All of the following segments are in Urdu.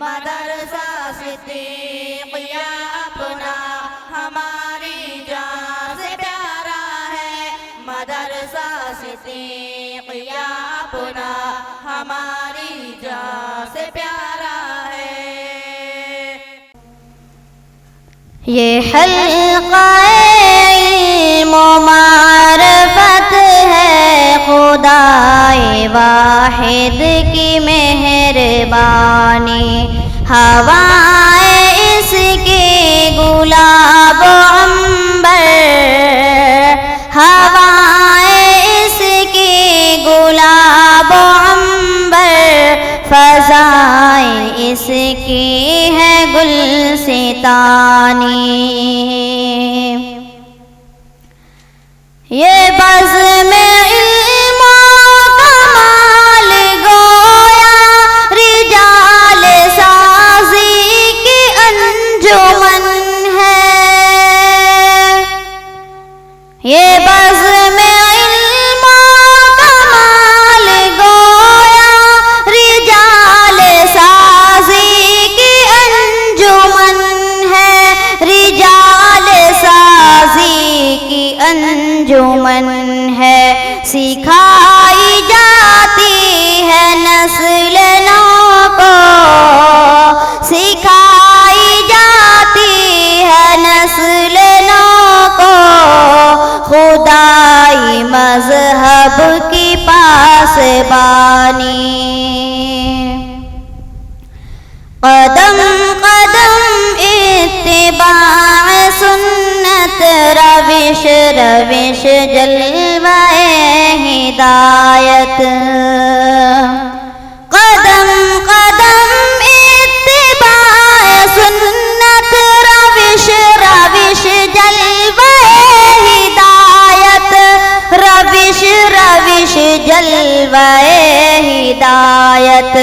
مدرسہ صدیقیہ اپنا ہماری جان سے پیارا ہے، مدرسہ صدیقیہ اپنا ہماری جان سے پیارا ہے۔ یہ حلقہ علم و معرفت ہے، خدائے واحد کی مہربانی، ہوائے اس کی گلاب و عنبر، ہوائے اس کی گلاب و عنبر، فضائیں اس کی ہے گلستانی۔ یہ بزم علم و کمال گویا رجال سازی کی انجمن ہے، یہ بزم علم و کمال گویا رجال سازی کی انجمن ہے، رجال سازی کی انجمن ہے، سکھائی جاتی ہے نسل نو کو، سکھائی جاتی ہے نسل نو کو، خدائی مذہب کی پاسبانی۔ قدم قدم اتباع سنت، روش روش جلوہ ہدایت، قدم قدم اتباع سنت، روش روش جلوہ ہدایت، روش روش جلوہ ہدایت،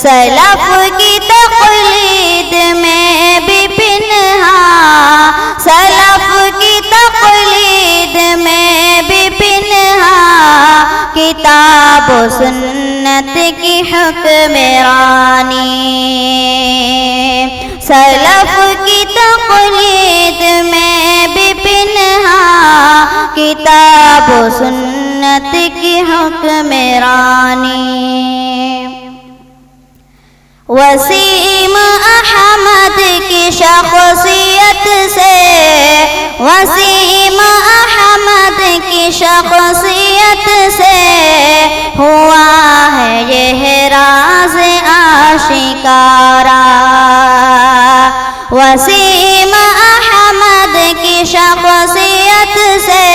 سلف کی تقلید میں بھی پنہا، سلف کی تقلید میں بھی پنہا، کتاب و سنت کی حکمرانی، سلف کی تقلید میں بھی پنہا، کتاب و سنت کی حکمرانی۔ وسیم احمد کی شخصیت سے، وسیم احمد کی شخصیت سے ہوا ہے یہ راز آشکارا، وسیم احمد کی شخصیت سے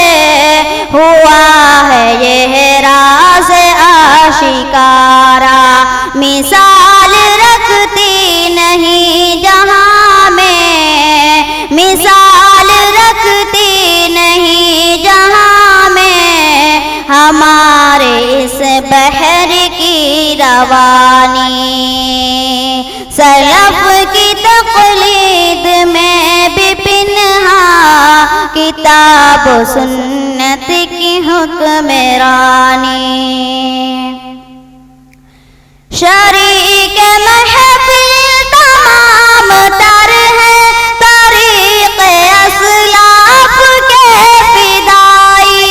ہوا ہے یہ راز آشکارا، مثال رکھتی نہیں جہاں میں، مثال رکھتی نہیں جہاں میں، ہمارے اس بحر کی روانی، سلف کی تقلید میں بھی پنہا، کتاب و سنت کی حکمرانی۔ شریک محفل تمام تر ہے، طریق اسلاف کے فدائی،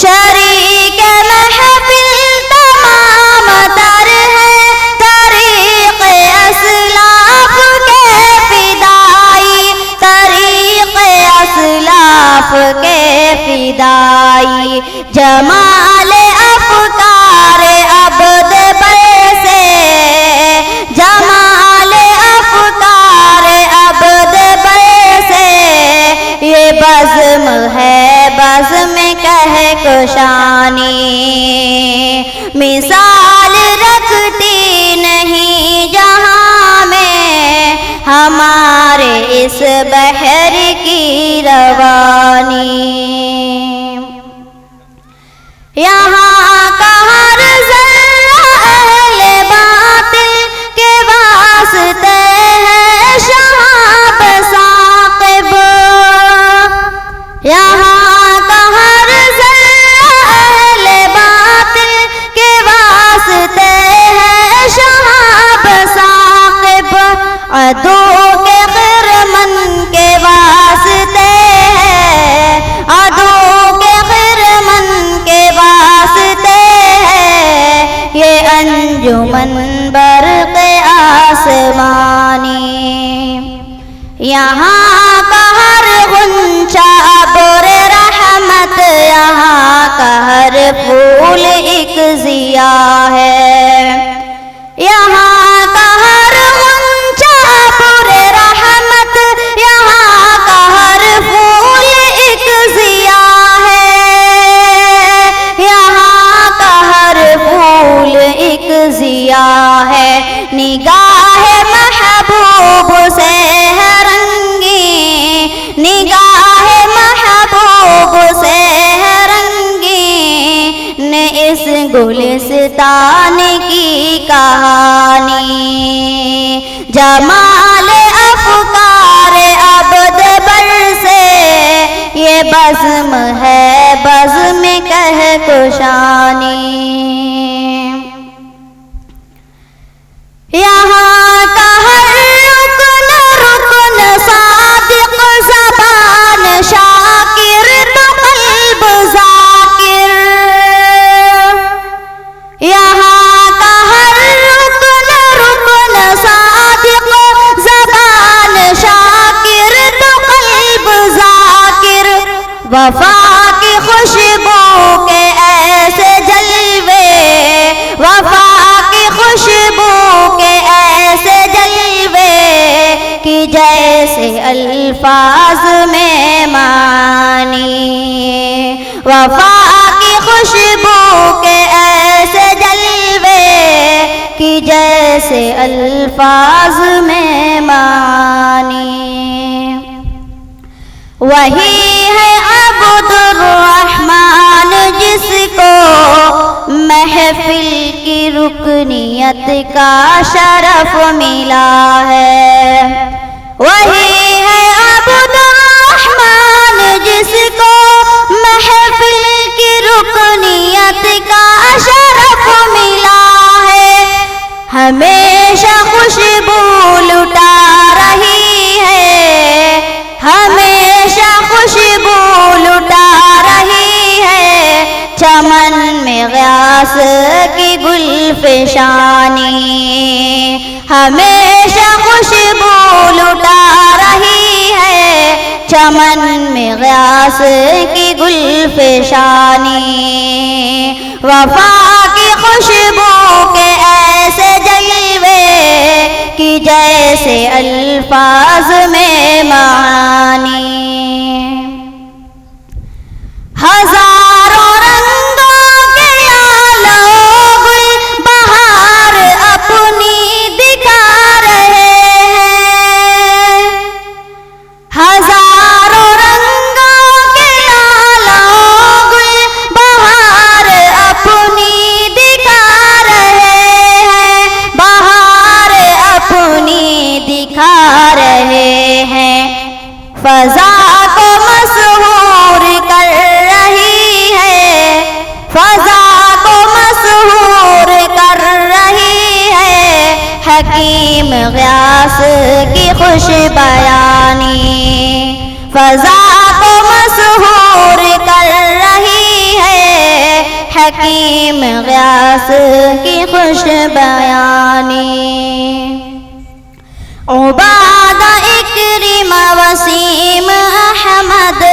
شریک محفل تمام تر ہے، طریق اسلاف کے فدائی، طریق اسلاف کے فدائی، جمال افکار عبد بر سے، جمال افکار عبد بر سے، یہ بزم ہے بزم کہکشانی، مثال رکھتی نہیں جہاں میں، ہمارے اس بحر کی روانی۔ یہاں کا ہر ذرہ اہل باطل کے واسطے ہے شہاب ثاقب، یہاں کا ہر ذرہ اہل باطل کے واسطے ہے شہاب انجمن برق آسمانی، یہاں کا ہر غنچہ ابر رحمت، یہاں کا ہر پھول ایک ضیاء ہے، یہاں کا ہر غنچہ ابر رحمت، یہاں کا ہر پھول ایک ضیاء ہے، یہاں کا ہر پھول ایک ضیاء ہے، نگاہ محبوب سے ہے رنگیں، نگاہ محبوب سے ہے رنگیں، اس گلستان کی کہانی، جمال افکار عبد بر سے یہ بزم ہے بزم کہکشانی، یہاں کا ہر رکن رکن صادق زبان شاکر تو قلب ذاکر، یہاں کا ہر رکن رکن صادق زبان شاکر تو قلب ذاکر، وفا کی خوشبو کے ایسے جلوے، وفا کی خوشبو کے ایسے جلوے کہ جیسے الفاظ میں معنی، وفا کی خوشبو کے ایسے جلوے کہ جیسے الفاظ میں معنی، وہی ہے عبد الرحمن جس کو محفل کی رکنیت کا شرف ملا ہے، وہی ہے عبد الرحمن جس کو محفل کی رکنیت کا شرف ملا ہے، ہمیشہ خوشبو لٹا رہی ہے، ہمیشہ خوشبو لٹا رہی ہے، چمن میں غیاث کی گلفشانی، ہمیشہ خوشبو لٹا رہی ہے، چمن میں غیاث کی گلفشانی، وفا کی خوشبو کے ایسے جلوے کہ جیسے الفاظ میں معنی، ہزاروں رنگوں کے آلو گل بہار اپنی دکھا رہے ہیں، ہزاروں رنگوں کے آلو گل بہار اپنی دکھا رہے ہیں، بہار اپنی دکھا رہے ہیں، فضا کو مسحور کر رہی ہے، فضا کو مسحور کر رہی ہے، حکیم غیاث کی خوش بیانی، فضا کو مسحور کر رہی ہے، حکیم غیاث کی خوش بیانی، عبادہ اکرمہ وسیم احمد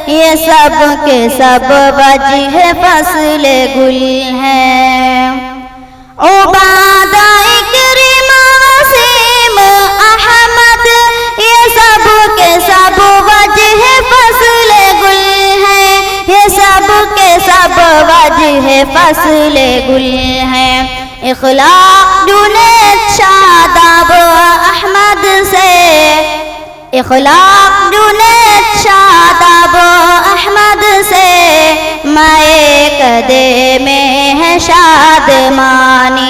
یہ سب کے سب وجہ فصل گل ہیں، عبادہ اکرمہ وسیم احمد یہ سب کے سب وجہ فصل گل ہیں، یہ سب کے سب وجہ فصل گل ہیں، اخلاق جنید شاداب احمد سے، اخلاق جنید شاداب احمد سے، مائے قدے میں ہے شادمانی،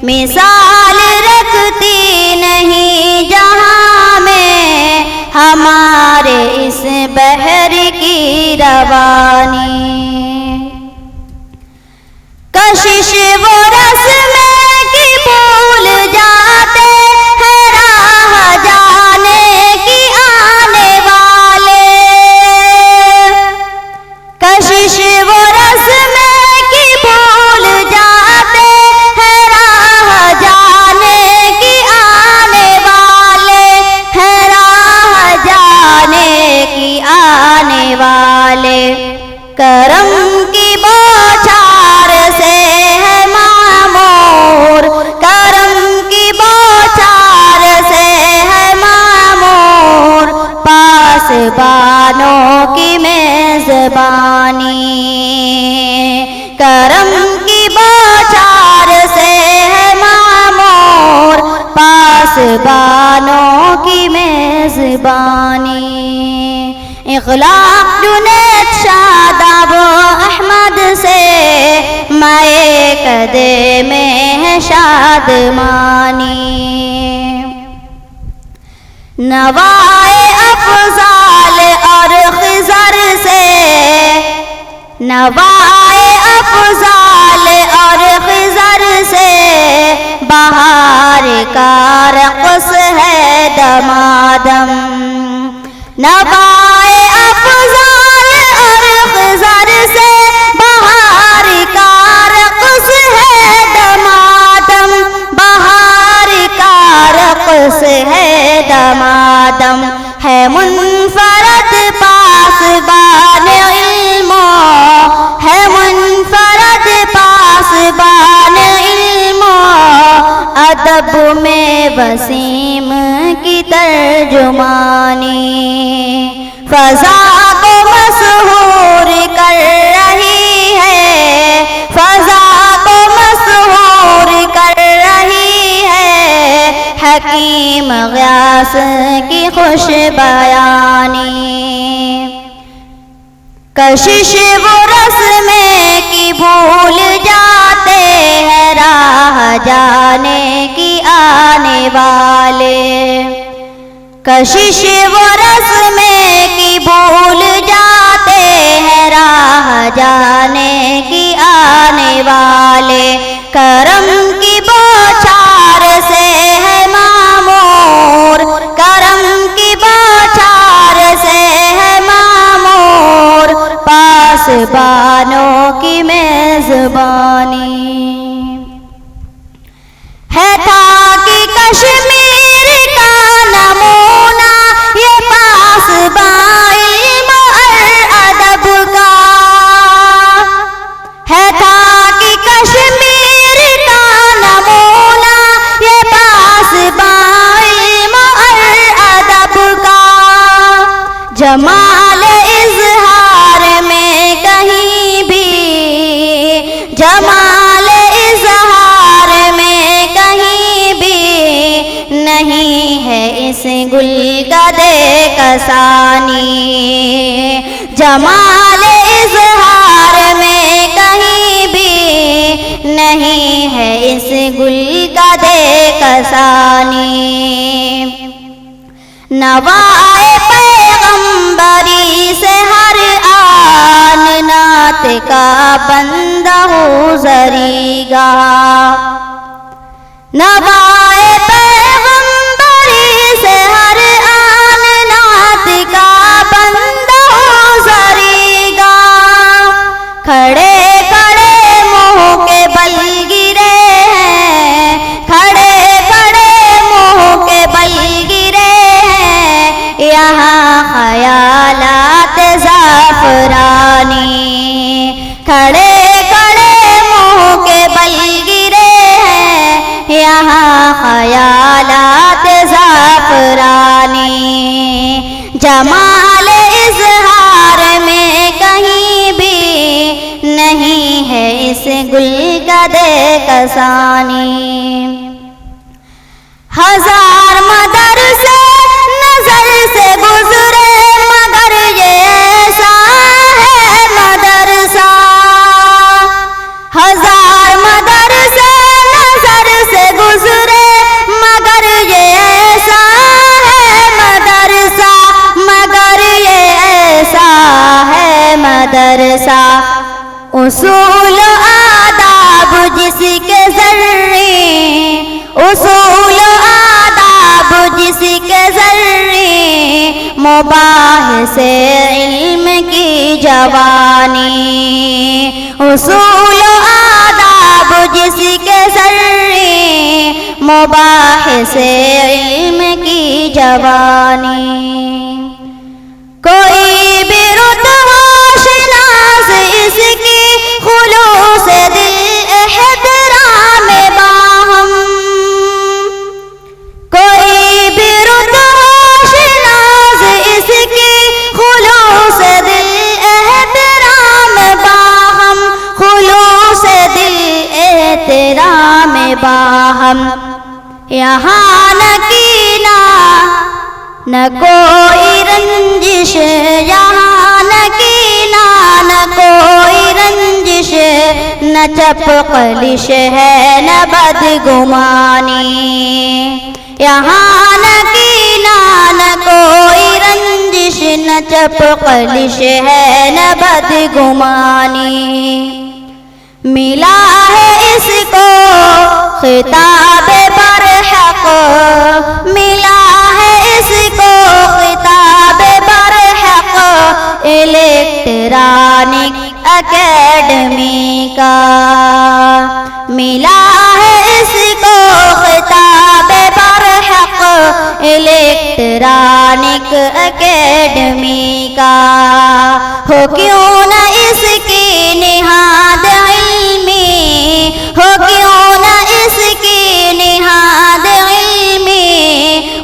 مثال رکھتی نہیں جہاں میں ہمارے اس بحر کی روانی، کشش وہ رسم کی بھول جاتے ہیں، راہ جانے کی آنے والے، کشش وہ رسم کی بھول پاسبانوں کی میزبانی. اخلاق جنید شاداب و احمد سے مائے کدے میں ہے شادمانی. نوائے افضال اور خضر سے نوائے افضال اور خضر سے بہار کا رقص ہے دمادم. نوائے افضال اور خضر سے بہار کا رقص ہے دمادم. بہار کا رقص ہے دمادم. ہے منفرد پاسبان علم ہے منفرد پاسبان علم ادب میں وسیم کی ترجمانی. فضا کو مسحور کر رہی ہے فضا کو مسحور کر رہی ہے حکیم غیاث کی خوش بیانی. کشش وہ رسمیں کی بھول جاتے ہیں راہ جانے کی آنے والے. کشش وہ رسمیں کی بھول جاتے ہیں راہ جانے کی آنے والے. کرم کی بوچھار سے ہے معمور کرم کی بوچھار سے ہے معمور پاسبانوں کی میزبانی. ہے تھا کہ کشمیر کا نمونہ یہ پاسبان علم اور ادب کا. ہے تھا کہ کشمیر کا نمونہ یہ پاسبان علم اور ادب کا. جمال اظہار میں کہیں بھی جمال اظہار میں کہیں بھی نہیں ہے اس گل کا کسانی. جمال اظہار میں کہیں بھی نہیں ہے اس گل کا کسانی. نوائے پیغمبری سے ہر آن نعت کا بندہ ہو زریگا. نوائے پیغمبری سے ہر آن نعت کا بندہ ہو زریگا. کھڑے کھڑے منہ کے بل گرے ہیں کھڑے کھڑے منہ کے بل گرے ہیں یہاں خیالات زعفرانی. کھڑے کھڑے منہ کے بل گرے ہیں یہاں خیالات زعفرانی. جمال اظہار میں کہیں بھی نہیں ہے اس گل کا کسانی. ہزار مدرسے نظر سے گزرے مگر یہ ایسا ہے مدرسہ. ہزار مدرسے نظر سے گزرے مگر یہ ایسا ہے مدرسہ. مگر یہ ایسا ہے مدرسہ. اصول آداب جس کے ذری اصول آداب جس کے ذری مباحث علم کی جوانی. اصول آداب جس کے ذری مباحث علم کی جوانی. کوئی بھی رتبہ شناس اس کی خلوص دل احترام باہم. کوئی بھی رتبہ شناس اس کی خلوص دل احترام باہم. خلوص دل احترام باہم. یہاں نہ کی نہ کوئی رنجش یہاں نہ کینہ، نہ کوئی رنجش، نہ چپقلش ہے نہ بدگمانی، یہاں نہ کینہ نہ کوئی رنجش، نہ چپقلش ہے نہ بدگمانی، ملا ہے اس کو خطاب برحق، ملا ہے اس کو خطاب برحق الیکٹرانک اکیڈمی کا، ملا ہے اس کو خطاب برحق الیکٹرانک اکیڈمی کا، ہو کیوں نہ اس کی نہاد علمی، ہو کیوں نہ اس کی نہاد علمی،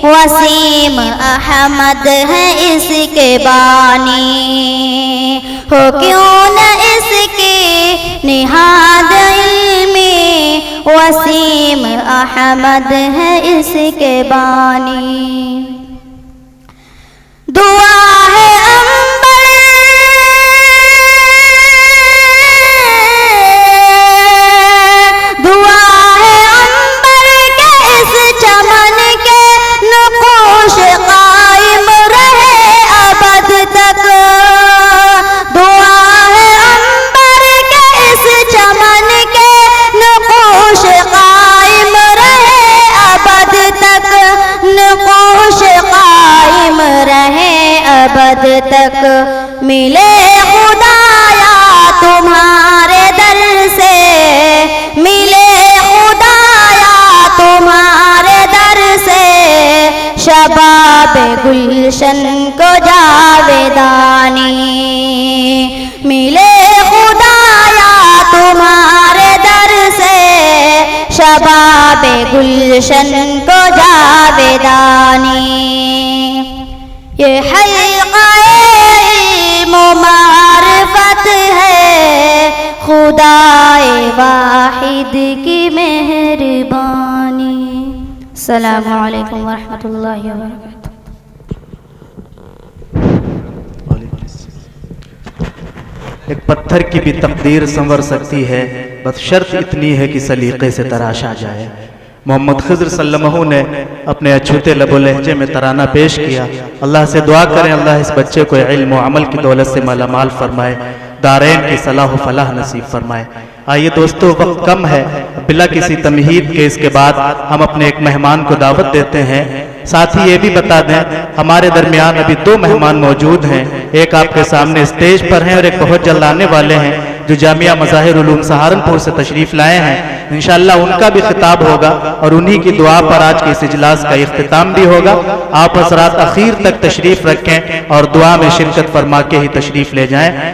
وسیم احمد ہے اس کے بانی، ہو کیوں نہ اس کی نہاد علمی، وسیم احمد ہے اس کے بانی، دعا ہے ابد تک، ملے خدایا تمہارے در سے، ملے خدایا تمہارے در سے، شباب گلشن کو جاویدانی، ملے خدایا تمہارے در سے، شباب گلشن کو جاویدانی، یہ حلقہ علم و معرفت ہے خدائے واحد کی مہربانی۔ السلام علیکم ورحمۃ اللہ وبرکاتہ۔ ایک پتھر کی بھی تقدیر سنور سکتی ہے، بس شرط اتنی ہے کہ سلیقے سے تراشا جائے۔ محمد خضر صلی اللہ علیہ وسلم نے اپنے اچھوتے لب و لہجے میں ترانہ پیش کیا۔ اللہ سے دعا کریں اللہ اس بچے کو علم و عمل کی دولت سے مالا مال فرمائے، دارین کی صلاح و فلاح نصیب فرمائے۔ آئیے دوستو، وقت کم ہے، بلا کسی تمہید کے اس کے بعد ہم اپنے ایک مہمان کو دعوت دیتے ہیں۔ ساتھ ہی یہ بھی بتا دیں ہمارے درمیان ابھی 2 مہمان موجود ہیں، ایک آپ کے سامنے اسٹیج پر ہیں اور ایک بہت جلد آنے والے ہیں جو جامعہ مظاہر علوم سہارنپور سے تشریف لائے ہیں۔ انشاءاللہ ان کا بھی خطاب ہوگا اور انہی کی دعا پر آج کے اس اجلاس کا اختتام بھی ہوگا۔ آپ حضرات اخیر تک تشریف رکھیں اور دعا میں شرکت فرما کے ہی تشریف لے جائیں۔